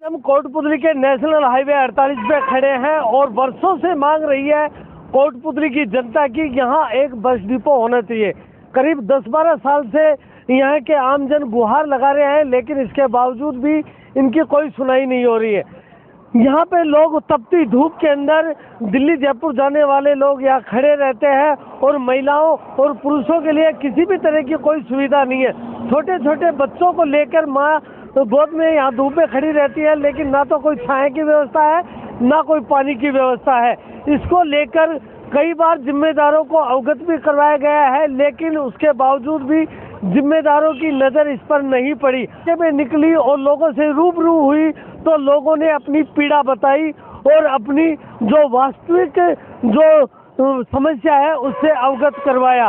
हम कोटपुतली के national highway 48 पे खड़े हैं और वर्षों से मांग रही है कोटपुतली की जनता की यहाँ एक बस डिपो होना चाहिए। करीब 10-12 साल से यहाँ के आमजन गुहार लगा रहे हैं, लेकिन इसके बावजूद भी इनकी कोई सुनाई नहीं हो रही है। यहाँ पे लोग तपती धूप के अंदर दिल्ली जयपुर जाने वाले लोग यहाँ खड़े रहते हैं और महिलाओं और पुरुषों के लिए किसी भी तरह की कोई सुविधा नहीं है। छोटे छोटे बच्चों को लेकर माँ तो गोद में यहाँ धूप में खड़ी रहती है, लेकिन ना तो कोई छाया की व्यवस्था है ना कोई पानी की व्यवस्था है। इसको लेकर कई बार जिम्मेदारों को अवगत भी करवाया गया है, लेकिन उसके बावजूद भी जिम्मेदारों की नज़र इस पर नहीं पड़ी। जब मैं निकली और लोगों से रूबरू हुई तो लोगों ने अपनी पीड़ा बताई और अपनी जो वास्तविक जो समस्या है उससे अवगत करवाया।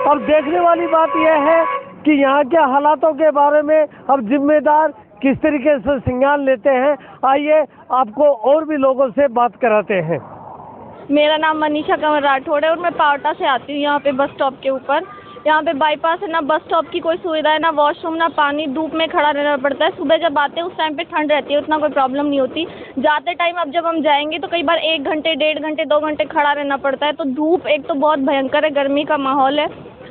अब देखने वाली बात यह है कि यहाँ के हालातों के बारे में अब जिम्मेदार किस तरीके से संज्ञान लेते हैं। आइए आपको और भी लोगों से बात कराते हैं। मेरा नाम मनीषा कंवर राठौड़ है और मैं पावटा से आती हूँ। यहाँ पे बस स्टॉप के ऊपर, यहाँ पे बाईपास है, ना बस स्टॉप की कोई सुविधा है, ना वॉशरूम, ना पानी। धूप में खड़ा रहना पड़ता है। सुबह जब आते हैं उस टाइम पे ठंड रहती है, उतना कोई प्रॉब्लम नहीं होती। जाते टाइम अब जब हम जाएंगे तो कई बार 1 घंटे, 1.5 घंटे, 2 घंटे खड़ा रहना पड़ता है। तो धूप एक तो बहुत भयंकर है, गर्मी का माहौल है,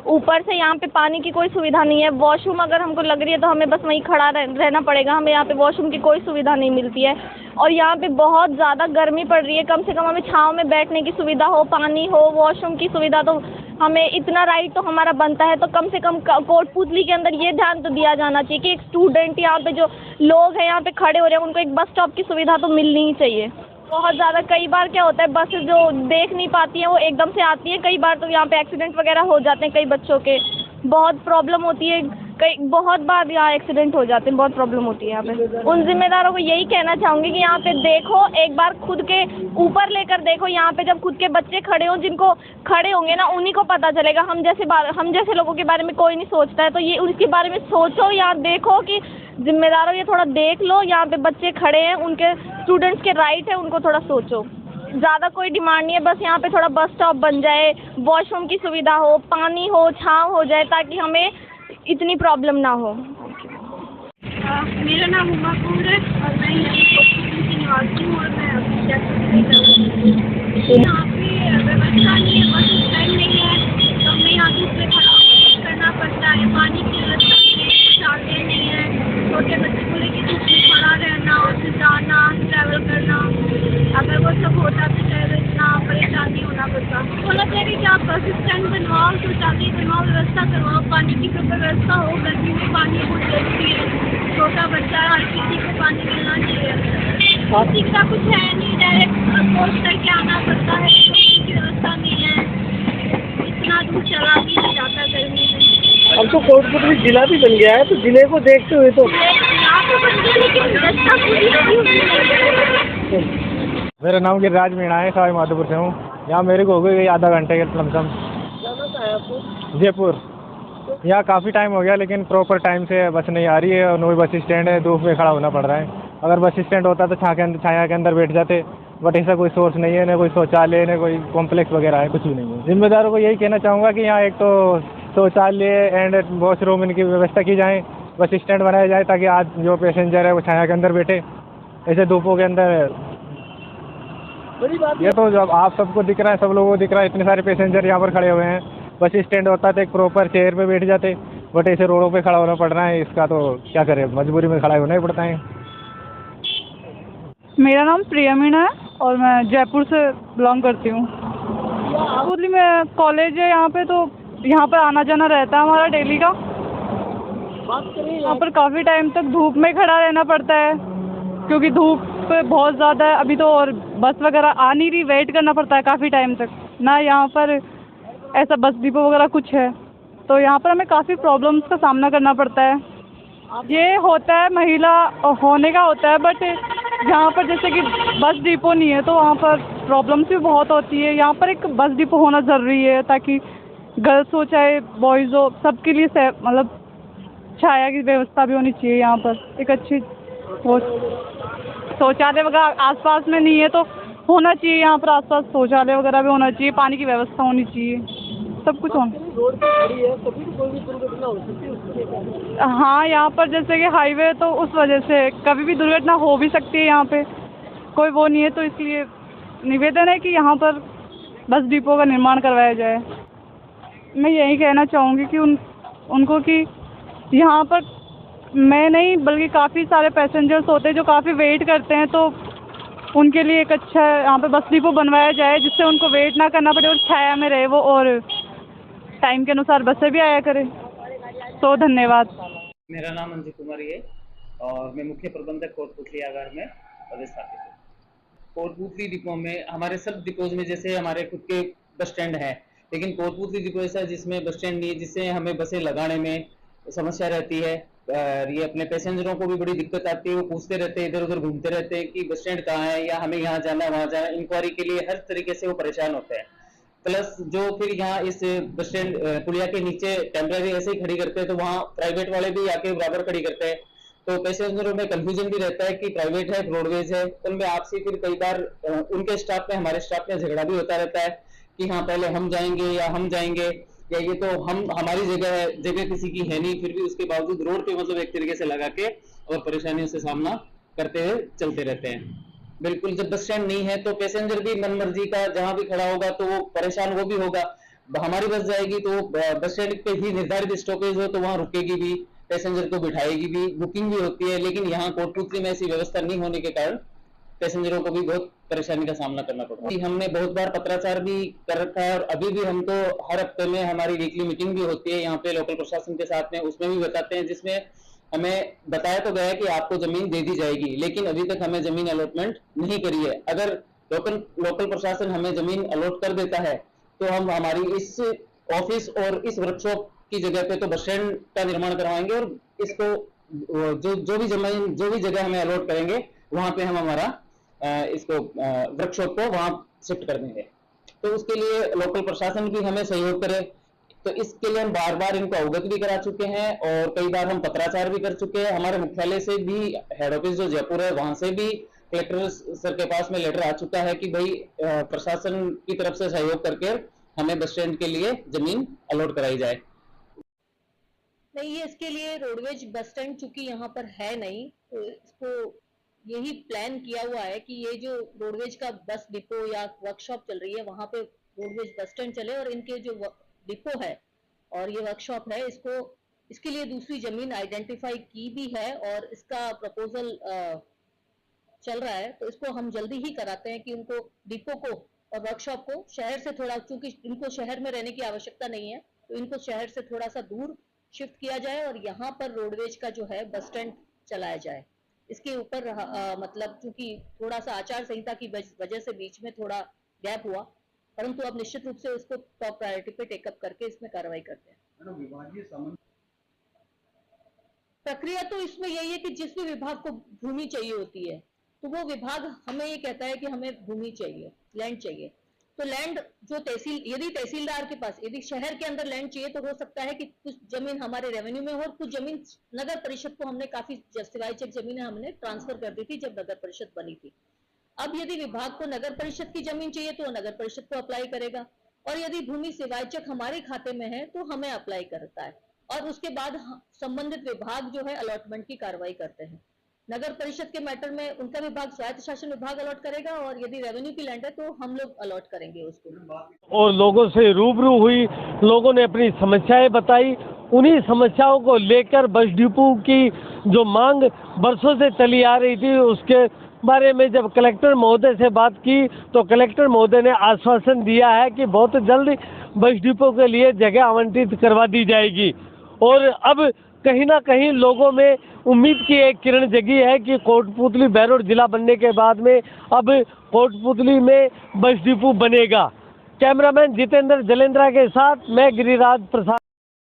ऊपर से यहाँ पे पानी की कोई सुविधा नहीं है। वॉशरूम अगर हमको लग रही है तो हमें बस वहीं खड़ा रहना पड़ेगा, हमें यहाँ पे वॉशरूम की कोई सुविधा नहीं मिलती है। और यहाँ पे बहुत ज़्यादा गर्मी पड़ रही है, कम से कम हमें छाँव में बैठने की सुविधा हो, पानी हो, वॉशरूम की सुविधा, तो हमें इतना राइट तो हमारा बनता है। तो कम से कम कोटपुतली के अंदर ये ध्यान तो दिया जाना चाहिए कि एक स्टूडेंट, यहाँ पे जो लोग हैं यहाँ पे खड़े हो रहे हैं, उनको एक बस स्टॉप की सुविधा तो मिलनी ही चाहिए। बहुत ज़्यादा कई बार क्या होता है, बसें जो देख नहीं पाती हैं वो एकदम से आती है। कई बार तो यहाँ पे एक्सीडेंट वगैरह हो जाते हैं, कई बच्चों के बहुत प्रॉब्लम होती है। बहुत बार यहाँ एक्सीडेंट हो जाते हैं, बहुत प्रॉब्लम होती है यहाँ पे। उन जिम्मेदारों को यही कहना चाहूँगी कि यहाँ पे देखो, एक बार खुद के ऊपर लेकर देखो। यहाँ पे जब खुद के बच्चे खड़े हों, जिनको खड़े होंगे ना, उन्हीं को पता चलेगा। हम जैसे लोगों के बारे में कोई नहीं सोचता है, तो ये उनके बारे में सोचो। यहाँ देखो कि जिम्मेदारों, ये थोड़ा देख लो, यहाँ पे बच्चे खड़े हैं, उनके स्टूडेंट्स के राइट है, उनको थोड़ा सोचो। ज़्यादा कोई डिमांड नहीं है, बस यहाँ पे थोड़ा बस स्टॉप बन जाए, वॉशरूम की सुविधा हो, पानी हो, छाँव हो जाए, ताकि हमें इतनी प्रॉब्लम ना हो। मेरा नाम उमा कपूर है और मैं यहाँ कोटपुतली की निवासी हूँ और मैं अभी यहाँ पे व्यवस्था नहीं है, बस टाइम नहीं है, तो हमें यहाँ धूप में खड़ा करना पड़ता है। पानी की व्यवस्था नहीं है, शौचालय नहीं है, छोटे बच्चे को लेकर धूप में खड़ा रहना और फिर जाना, ट्रैवल करना, अगर वो सब होता तो शायद इतना परेशान नहीं होना पड़ता। होना चाहिए कि आप बस स्टैंड बनवाओ, शौचालय बनवाओ, व्यवस्था करवाओ, पानी की प्रॉपर व्यवस्था हो। गर्मी में पानी बहुत जरूरी है, छोटा बच्चा, हर किसी को पानी मिलना चाहिए। किसी का कुछ है नहीं, डायरेक्ट पोस्ट करके आना पड़ता है, पानी की व्यवस्था नहीं है, इतना दूर चला भी नहीं जाता गर्मी में। अब तो कोटपुतली जिला भी बन गया है, तो जिले को देखते हुए तो मेरा नाम गिरिराज मीणा है, सवाई माधोपुर से हूँ। यहाँ मेरे को हो गई आधा घंटे के लमसम। जयपुर। यहाँ काफ़ी टाइम हो गया, लेकिन प्रॉपर टाइम से बस नहीं आ रही है और नई बस स्टैंड है, धूप में खड़ा होना पड़ रहा है। अगर बस स्टैंड होता तो छाया के अंदर बैठ जाते, बट ऐसा कोई सोर्स नहीं है, ना कोई शौचालय, ना कोई कॉम्प्लेक्स वगैरह है, कुछ भी नहीं है। जिम्मेदारों को यही कहना चाहूँगा कि यहाँ एक तो शौचालय एंड वॉशरूम इनकी व्यवस्था की जाए, बस स्टैंड बनाया जाए, ताकि आज जो पैसेंजर है वो छाया के अंदर बैठे, ऐसे धूपों के अंदर। ये तो जब आप सबको दिख रहा है, सब लोगों को दिख रहा है, इतने सारे पैसेंजर यहाँ पर खड़े हुए हैं। बस स्टैंड होता तो एक प्रॉपर चेयर पे बैठ जाते, बट ऐसे रोडों पे खड़ा होना पड़ रहा है। इसका तो क्या करें, मजबूरी में खड़ा होना ही पड़ता है। मेरा नाम प्रिया मीणा है और मैं जयपुर से बिलोंग करती हूँ। कोटपुतली में कॉलेज है यहाँ पे, तो यहाँ पर आना जाना रहता है हमारा डेली का। यहाँ पर काफ़ी टाइम तक धूप में खड़ा रहना पड़ता है, क्योंकि धूप बहुत ज़्यादा है अभी तो, और बस वगैरह आ नहीं रही, वेट करना पड़ता है काफ़ी टाइम तक। ना यहाँ पर ऐसा बस डिपो वगैरह कुछ है, तो यहाँ पर हमें काफ़ी प्रॉब्लम्स का सामना करना पड़ता है। ये होता है महिला होने का होता है, बट यहाँ पर जैसे कि बस डिपो नहीं है तो वहाँ पर प्रॉब्लम्स भी बहुत होती है। यहाँ पर एक बस डिपो होना ज़रूरी है, ताकि गर्ल्स हो चाहे बॉयज़ हो, सबके लिए मतलब छाया की व्यवस्था भी होनी चाहिए। यहाँ पर एक अच्छी वो शौचालय वगैरह आसपास में नहीं है तो होना चाहिए, यहाँ पर आसपास शौचालय वगैरह भी होना चाहिए, पानी की व्यवस्था होनी चाहिए। सब कुछ ऑन। रोड पे खड़ी है, कभी भी कोई भी दुर्घटना हो सकती है उसके। हाँ, यहाँ पर जैसे कि हाईवे है तो उस वजह से कभी भी दुर्घटना हो भी सकती है। यहाँ पे कोई वो नहीं है, तो इसलिए निवेदन है कि यहाँ पर बस डिपो का निर्माण करवाया जाए। मैं यही कहना चाहूँगी कि उनको कि यहाँ पर मैं नहीं बल्कि काफ़ी सारे पैसेंजर्स होते हैं जो काफ़ी वेट करते हैं, तो उनके लिए एक अच्छा यहाँ पे बस डिपो बनवाया जाए जिससे उनको वेट ना करना पड़े और छाया में रहे वो, और टाइम के अनुसार बसें भी आया करें। तो धन्यवाद। मेरा नाम अंजू कुमारी है और मैं मुख्य प्रबंधक कोटपुतली आगार में पदस्थापित हूँ। कोटपुतली डिपो में हमारे सब डिपोज में जैसे हमारे खुद के बस स्टैंड है, लेकिन कोटपुतली डिपो ऐसा जिसमें बस स्टैंड नहीं है, जिससे हमें बसें लगाने में समस्या रहती है। ये अपने पैसेंजरों को भी बड़ी दिक्कत आती है, वो पूछते रहते हैं, इधर उधर घूमते रहते हैं कि बस स्टैंड कहाँ है या हमें यहाँ जाना है वहाँ जाना है। इंक्वायरी के लिए हर तरीके से वो परेशान होते हैं। प्लस जो फिर यहाँ इस बस स्टैंड पुलिया के नीचे टेम्पररी ऐसे ही खड़ी करते हैं, तो वहाँ प्राइवेट वाले भी आके बराबर खड़ी करते हैं, तो पैसेंजरों में कंफ्यूजन भी रहता है कि प्राइवेट है रोडवेज है। उनमें आपसी फिर कई बार उनके स्टाफ में हमारे स्टाफ में झगड़ा भी होता रहता है कि हाँ पहले हम जाएंगे या हम जाएंगे, या ये तो हमारी जगह है, जगह किसी की है नहीं, फिर भी उसके बावजूद रोड पे मतलब एक तरीके से लगा के और परेशानियों से सामना करते हुए चलते रहते हैं। बिल्कुल, जब बस स्टैंड नहीं है तो पैसेंजर भी मन मर्जी का जहां भी खड़ा होगा तो वो परेशान वो भी होगा। हमारी बस जाएगी तो बस स्टैंड पे ही निर्धारित स्टॉपेज हो तो वहां रुकेगी भी, पैसेंजर को बिठाएगी भी, बुकिंग भी होती है। लेकिन यहाँ कोटपुतली में ऐसी व्यवस्था नहीं होने के कारण पैसेंजरों को भी बहुत परेशानी का सामना करना पड़ता है। हमने बहुत बार पत्राचार भी कर रखा है और अभी भी हम तो हर हफ्ते में हमारी वीकली मीटिंग भी होती है यहाँ पे लोकल प्रशासन के साथ में, उसमें भी बताते हैं, जिसमें हमें बताया तो गया है कि आपको जमीन दे दी जाएगी, लेकिन अभी तक हमें जमीन अलॉटमेंट नहीं करी है। अगर लोकल प्रशासन हमें जमीन अलॉट कर देता है तो हम हमारी इस ऑफिस और इस वर्कशॉप की जगह पे तो बस स्टैंड का निर्माण करवाएंगे और इसको जो भी जगह हमें अलॉट करेंगे वहां पे हम हमारा इसको वर्कशॉप को वहां शिफ्ट कर देंगे। तो उसके लिए लोकल प्रशासन भी हमें सहयोग करे, तो इसके लिए हम बार बार इनको अवगत भी करा चुके हैं और कई बार हम पत्राचार भी कर चुके हैं। हमारे मुख्यालय से भी, हेड ऑफिस जो जयपुर है वहां से भी कलेक्टर सर के पास में लेटर आ चुका है कि भाई प्रशासन की तरफ से सहयोग करके हमें बस स्टैंड के लिए जमीन अलॉट कराई जाए। नहीं, ये इसके लिए रोडवेज बस स्टैंड चूंकि यहाँ पर है नहीं, तो इसको यही प्लान किया हुआ है कि ये जो रोडवेज का बस डिपो या वर्कशॉप चल रही है वहां पे रोडवेज बस स्टैंड चले और इनके जो डिपो है और ये वर्कशॉप है इसके लिए दूसरी जमीन आइडेंटिफाई की भी है और इसका प्रपोजल चल रहा है। तो इसको हम जल्दी ही कराते हैं कि उनको डिपो को और वर्कशॉप को शहर से थोड़ा, चूंकि इनको शहर में रहने की आवश्यकता नहीं है, तो इनको शहर से थोड़ा सा दूर शिफ्ट किया जाए और यहाँ पर रोडवेज का जो है बस स्टैंड चलाया जाए। इसके ऊपर मतलब चूंकि थोड़ा सा आचार संहिता की वजह से बीच में थोड़ा गैप हुआ, परंतु अब निश्चित रूप से उसको टॉप प्रायोरिटी पे टेकअप करके इसमें कार्रवाई करते हैं। प्रक्रिया तो इसमें यही है कि जिस भी विभाग को भूमि चाहिए होती है तो वो विभाग हमें ये कहता है कि हमें भूमि चाहिए, लैंड चाहिए। तो लैंड जो यदि तहसीलदार के पास, यदि शहर के अंदर लैंड चाहिए तो हो सकता है कि कुछ जमीन हमारे रेवेन्यू में हो और कुछ जमीन नगर परिषद को हमने काफी सिवाय चेक जमीनें हमने ट्रांसफर कर दी थी जब नगर परिषद बनी थी। अब यदि विभाग को नगर परिषद की जमीन चाहिए तो नगर परिषद को अप्लाई करेगा और यदि भूमि सिवाय चेक हमारे खाते में है तो हमें अप्लाई करता है और उसके बाद संबंधित विभाग जो है अलॉटमेंट की कार्रवाई करते हैं। नगर परिषद के मैटर में उनका विभाग स्वायत्त शासन विभाग अलॉट करेगा और यदि रेवेन्यू की लैंड है तो हम लोग अलॉट करेंगे उसको। और लोगों से रूबरू हुई, लोगों ने अपनी समस्याएं बताई, उन्हीं समस्याओं को लेकर बस डिपो की जो मांग बरसों से चली आ रही थी उसके बारे में जब कलेक्टर महोदय से बात की तो कलेक्टर महोदय ने आश्वासन दिया है कि बहुत जल्द बस डिपो के लिए जगह आवंटित करवा दी जाएगी। और अब कहीं ना कहीं लोगों में उम्मीद की एक किरण जगी है कि कोटपुतली बहरोड जिला बनने के बाद में अब कोटपुतली में बस डिपो बनेगा। कैमरामैन जितेंद्र जलेंद्रा के साथ मैं गिरिराज प्रसाद।